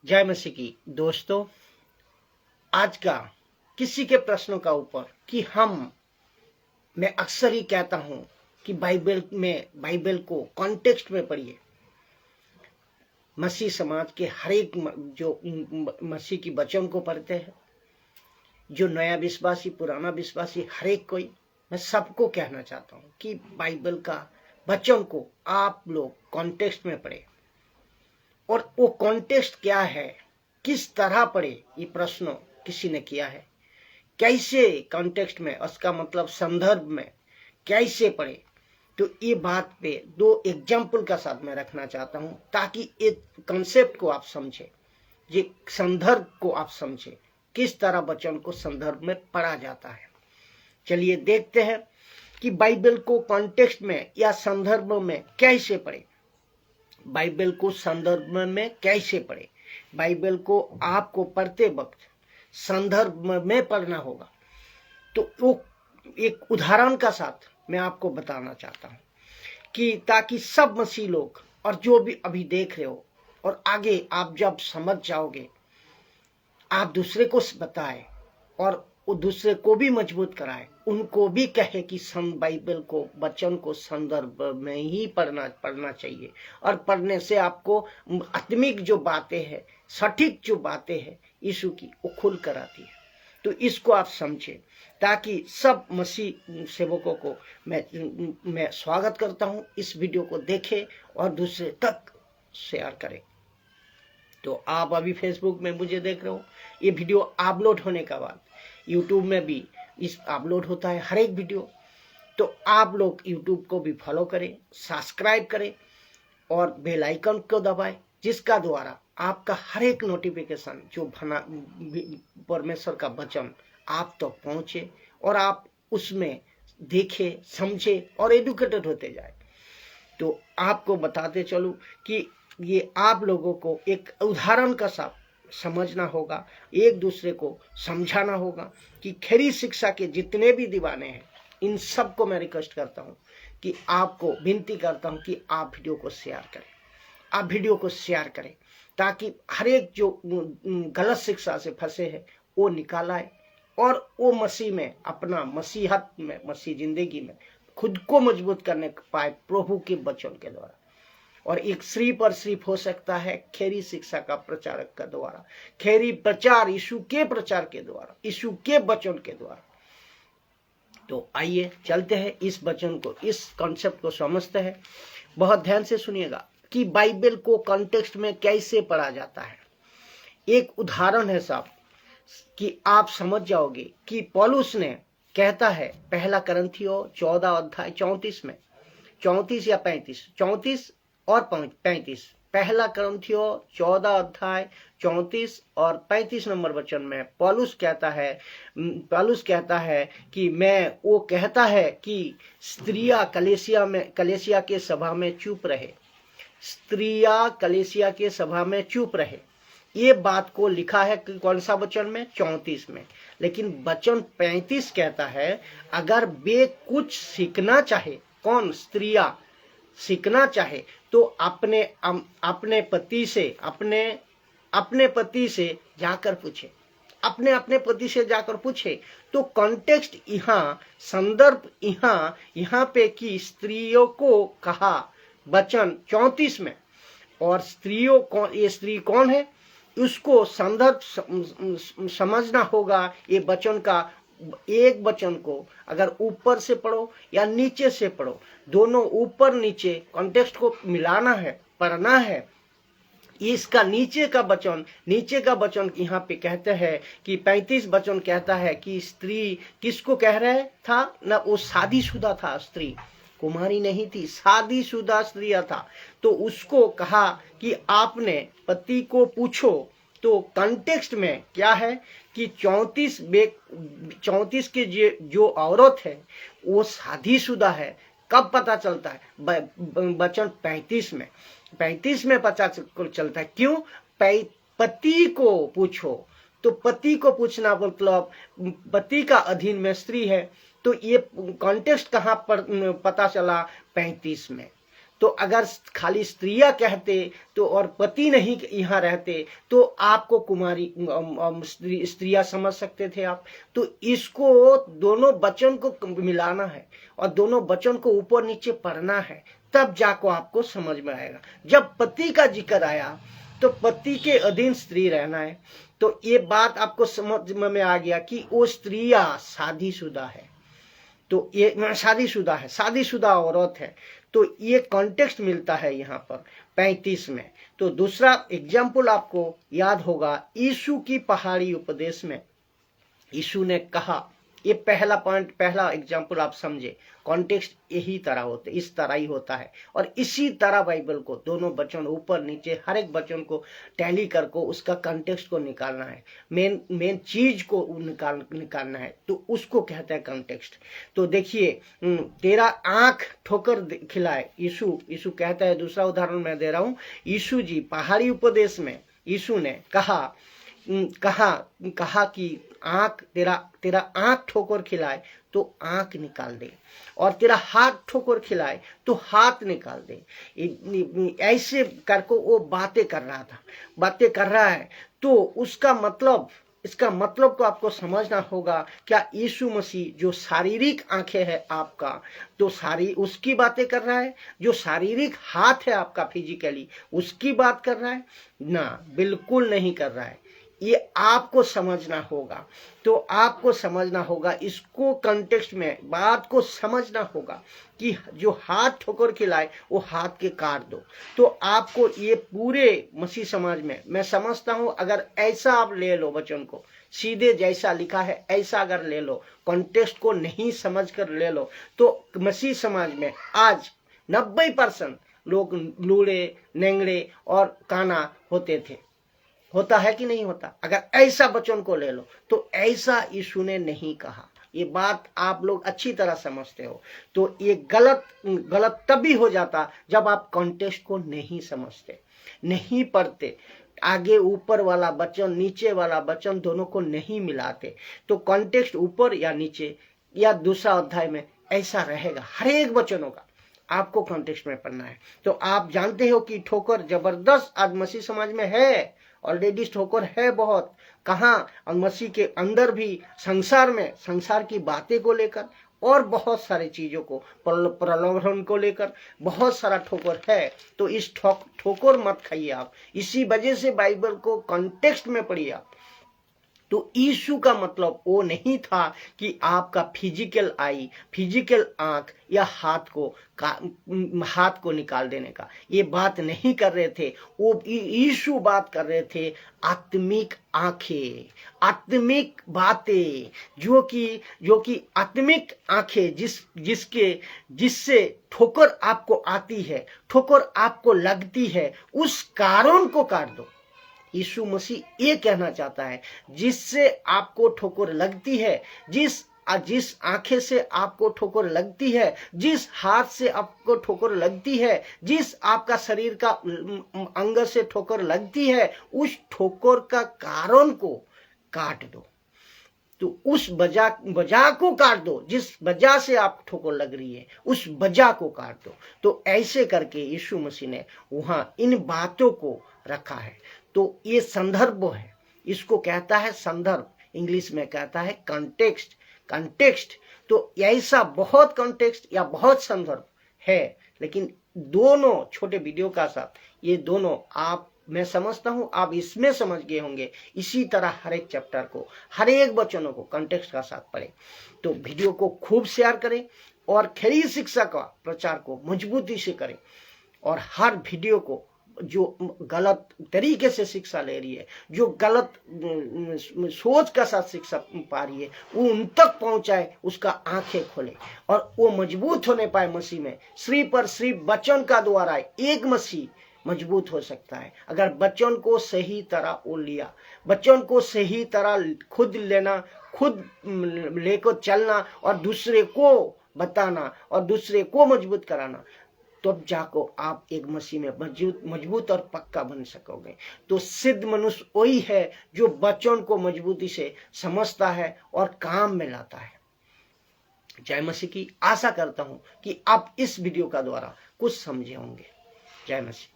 जय मसीह की दोस्तों, आज का किसी के प्रश्नों का ऊपर कि मैं अक्सर ही कहता हूं कि बाइबल को कॉन्टेक्स्ट में पढ़िए। मसीह समाज के हर एक जो मसीह की वचन को पढ़ते हैं, जो नया विश्वासी पुराना विश्वासी हर एक कोई, मैं सबको कहना चाहता हूं कि बाइबल का वचन को आप लोग कॉन्टेक्स्ट में पढ़े। और वो कॉन्टेक्स्ट क्या है, किस तरह पढ़े, ये प्रश्न किसी ने किया है। कैसे कॉन्टेक्स्ट में, उसका मतलब संदर्भ में कैसे पढ़े, तो ये बात पे दो एग्जाम्पल का साथ में रखना चाहता हूं ताकि एक कॉन्सेप्ट को आप समझे, ये संदर्भ को आप समझे, किस तरह वचन को संदर्भ में पढ़ा जाता है। चलिए देखते हैं कि बाइबल को कॉन्टेक्स्ट में या संदर्भ में कैसे पढ़े। बाइबल को संदर्भ में कैसे पढ़े, बाइबल को आपको पढ़ते वक्त संदर्भ में पढ़ना होगा। तो वो एक उदाहरण का साथ मैं आपको बताना चाहता हूं कि ताकि सब मसीह लोग और जो भी अभी देख रहे हो और आगे आप जब समझ जाओगे, आप दूसरे को बताए और वो दूसरे को भी मजबूत कराए, उनको भी कहे कि बाइबल को वचन को संदर्भ में ही पढ़ना चाहिए। और पढ़ने से आपको आत्मिक जो बातें हैं, सटीक जो बातें हैं यीशु की, वो खुल कर आती है। तो इसको आप समझे ताकि सब मसीह सेवकों को मैं स्वागत करता हूं, इस वीडियो को देखें और दूसरे तक शेयर करें। तो आप अभी फेसबुक में मुझे देख रहे हो, ये वीडियो अपलोड होने के बाद यूट्यूब में भी इस अपलोड होता है हर एक वीडियो। तो आप लोग यूट्यूब को भी फॉलो करें, सब्सक्राइब करें और बेल आइकन को दबाएं, जिसका द्वारा आपका हर एक नोटिफिकेशन जो परमेश्वर का वचन आप तक पहुंचे और आप उसमें देखे, समझे और एडुकेटेड होते जाए। तो आपको बताते चलूं कि ये आप लोगों को एक उदाहरण का साथ समझना होगा, एक दूसरे को समझाना होगा कि खरी शिक्षा के जितने भी दीवाने हैं, इन सबको मैं रिक्वेस्ट करता हूं कि आपको विनती करता हूं कि आप वीडियो को शेयर करें, आप वीडियो को शेयर करें ताकि हर एक जो गलत शिक्षा से फंसे हैं वो निकालाए और वो मसीह में, अपना मसीहत में, मसीह जिंदगी में खुद को मजबूत करने पाए प्रभु के वचन के द्वारा। और एक सिर्फ और सिर्फ हो सकता है खरी शिक्षा का प्रचारक का द्वारा, खरी प्रचार यीशु के प्रचार के द्वारा, यीशु के वचन के द्वारा। तो आइए चलते हैं इस वचन को, इस कॉन्सेप्ट को समझते हैं। बहुत ध्यान से सुनिएगा कि बाइबल को कॉन्टेक्स्ट में कैसे पढ़ा जाता है। एक उदाहरण है साहब कि आप समझ जाओगे कि पौलुस ने कहता है पहला करंथियों 14 अध्याय 34 में, 34 या 35, 34 और 35, पहला करंथियों 14 अध्याय 34 और 35 नंबर वचन में पौलुस कहता है कि वो कहता है कि स्त्रियां कलेसिया के सभा में चुप रहे, स्त्रियां कलेसिया के सभा में चुप रहे। ये बात को लिखा है कौन सा वचन में? 34 में। लेकिन वचन 35 कहता है अगर वे कुछ सीखना चाहे, कौन? स्त्रियां सीखना चाहे तो अपने पति से जाकर पूछे, अपने पति से जाकर पूछे। तो कॉन्टेक्स्ट यहाँ, संदर्भ यहाँ पे कि स्त्रियों को कहा वचन 34 में, और स्त्रियों कौन, ये स्त्री कौन है उसको संदर्भ समझना होगा। ये वचन का एक वचन को अगर ऊपर से पढ़ो या नीचे से पढ़ो, दोनों ऊपर नीचे कॉन्टेक्स्ट को मिलाना है, पढ़ना है। इसका नीचे का वचन यहाँ पे कहते हैं कि 35 वचन कहता है कि स्त्री किसको कह रहे था ना, वो शादीशुदा था, स्त्री कुमारी नहीं थी, शादीशुदा स्त्री था। तो उसको कहा कि आपने पति को पूछो। तो कॉन्टेक्स्ट में क्या है कि 34 के जो औरत है वो शादीशुदा है। कब पता चलता है? वचन 35 में पता चलता है। क्यों? पति को पूछो। तो पति को पूछना मतलब पति का अधीन में स्त्री है। तो ये कॉन्टेक्स्ट कहाँ पर पता चला? 35 में। तो अगर खाली स्त्रियां कहते तो और पति नहीं यहाँ रहते तो आपको कुमारी स्त्रियां समझ सकते थे आप। तो इसको दोनों वचन को मिलाना है और दोनों वचन को ऊपर नीचे पढ़ना है, तब जाको आपको समझ में आएगा। जब पति का जिक्र आया तो पति के अधीन स्त्री रहना है, तो ये बात आपको समझ में आ गया कि वो स्त्रियां शादीशुदा है, तो ये शादीशुदा है, शादीशुदा औरत है। तो ये कॉन्टेक्स्ट मिलता है यहाँ पर 35 में। तो दूसरा एग्जाम्पल आपको याद होगा, यीशु की पहाड़ी उपदेश में यीशु ने कहा, ये पहला पॉइंट, पहला एग्जाम्पल आप समझे, कॉन्टेक्स्ट यही तरह होते, इस तरह ही होता है। और इसी तरह बाइबल को दोनों वचन ऊपर नीचे हर एक वचन को टैली करके उसका कॉन्टेक्स्ट को निकालना है, मेन चीज को निकालना है, तो उसको कहते हैं कॉन्टेक्स्ट। तो देखिए, तेरा आंख ठोकर खिलाए, यीशु कहता है, दूसरा उदाहरण मैं दे रहा हूं, यीशु जी पहाड़ी उपदेश में यीशु ने कहा कि तेरा आंख ठोकर खिलाए तो आंख निकाल दे, और तेरा हाथ ठोकर खिलाए तो हाथ निकाल दे। ऐसे करके वो बातें कर रहा है। तो इसका मतलब को आपको समझना होगा। क्या यीशु मसीह जो शारीरिक आंखें है आपका, तो उसकी बातें कर रहा है? जो शारीरिक हाथ है आपका फिजिकली, उसकी बात कर रहा है? ना, बिल्कुल नहीं कर रहा है। ये आपको समझना होगा। तो आपको समझना होगा, इसको कॉन्टेक्स्ट में बात को समझना होगा कि जो हाथ ठोकर खिलाए वो हाथ के काट दो। तो आपको ये पूरे मसीह समाज में, मैं समझता हूं, अगर ऐसा आप ले लो वचन को, सीधे जैसा लिखा है ऐसा अगर ले लो, कॉन्टेक्स्ट को नहीं समझ कर ले लो, तो मसीह समाज में आज 90% लोग लूड़े, नेंगड़े और काना होता है कि नहीं होता? अगर ऐसा वचन को ले लो, तो ऐसा यीशु ने नहीं कहा। ये बात आप लोग अच्छी तरह समझते हो। तो ये गलत तभी हो जाता जब आप कॉन्टेक्स्ट को नहीं समझते, नहीं पढ़ते, आगे ऊपर वाला वचन नीचे वाला वचन दोनों को नहीं मिलाते। तो कॉन्टेक्स्ट ऊपर या नीचे या दूसरा अध्याय में ऐसा रहेगा, हर एक वचनों का आपको कॉन्टेक्स्ट में पढ़ना है। तो आप जानते हो कि ठोकर जबरदस्त आज मसीह समाज में है, ऑलरेडी ठोकर है बहुत। कहाँ? और मसीह के अंदर भी, संसार की बातें को लेकर और बहुत सारी चीजों को, प्रलोभन को लेकर बहुत सारा ठोकर है। तो इस ठोकर मत खाइए आप। इसी वजह से बाइबल को कॉन्टेक्स्ट में पढ़िए आप। तो यीशु का मतलब वो नहीं था कि आपका फिजिकल आंख या हाथ को निकाल देने का, ये बात नहीं कर रहे थे। वो यीशु बात कर रहे थे आत्मिक आंखें, आत्मिक बातें, जो कि आत्मिक आंखें, जिससे ठोकर आपको आती है, ठोकर आपको लगती है, उस कारण को काट दो। यीशु मसीह ये कहना चाहता है, जिससे आपको ठोकर लगती है, जिस आंखें से आपको ठोकर लगती है, जिस हाथ से आपको ठोकर लगती है, जिस आपका शरीर का अंग से ठोकर लगती है, उस ठोकर का कारण को काट दो। तो उस वजह को काट दो, जिस वजह से आप ठोकर लग रही है, उस वजह को काट दो। तो ऐसे करके यीशु मसीह ने वहां इन बातों को रखा है। तो ये संदर्भ है, इसको कहता है संदर्भ, इंग्लिश में कहता है कॉन्टेक्स्ट। तो ऐसा बहुत कॉन्टेक्स्ट या बहुत संदर्भ है, लेकिन दोनों छोटे वीडियो का साथ ये दोनों मैं समझता हूं आप इसमें समझ गए होंगे। इसी तरह हर एक चैप्टर को, हर एक वचनों को कॉन्टेक्स्ट का साथ पढ़ें। तो वीडियो को खूब शेयर करें और खरी शिक्षा का प्रचार को मजबूती से करें। और हर वीडियो को जो गलत तरीके से शिक्षा ले रही है, जो गलत सोच का साथ शिक्षा पा रही है, वो उन तक पहुंचाए, उसका आंखें खोले और वो मजबूत होने पाए मसीह में। सिर्फ और सिर्फ वचन का द्वारा एक मसीह मजबूत हो सकता है। अगर वचन को सही तरह वो लिया, वचन को सही तरह खुद लेना, खुद लेकर चलना और दूसरे को बताना और दूसरे को मजबूत कराना, तब जाको आप एक मसीह में मजबूत और पक्का बन सकोगे। तो सिद्ध मनुष्य वही है जो वचन को मजबूती से समझता है और काम में लाता है। जय मसीह की। आशा करता हूं कि आप इस वीडियो का द्वारा कुछ समझे होंगे। जय मसीह।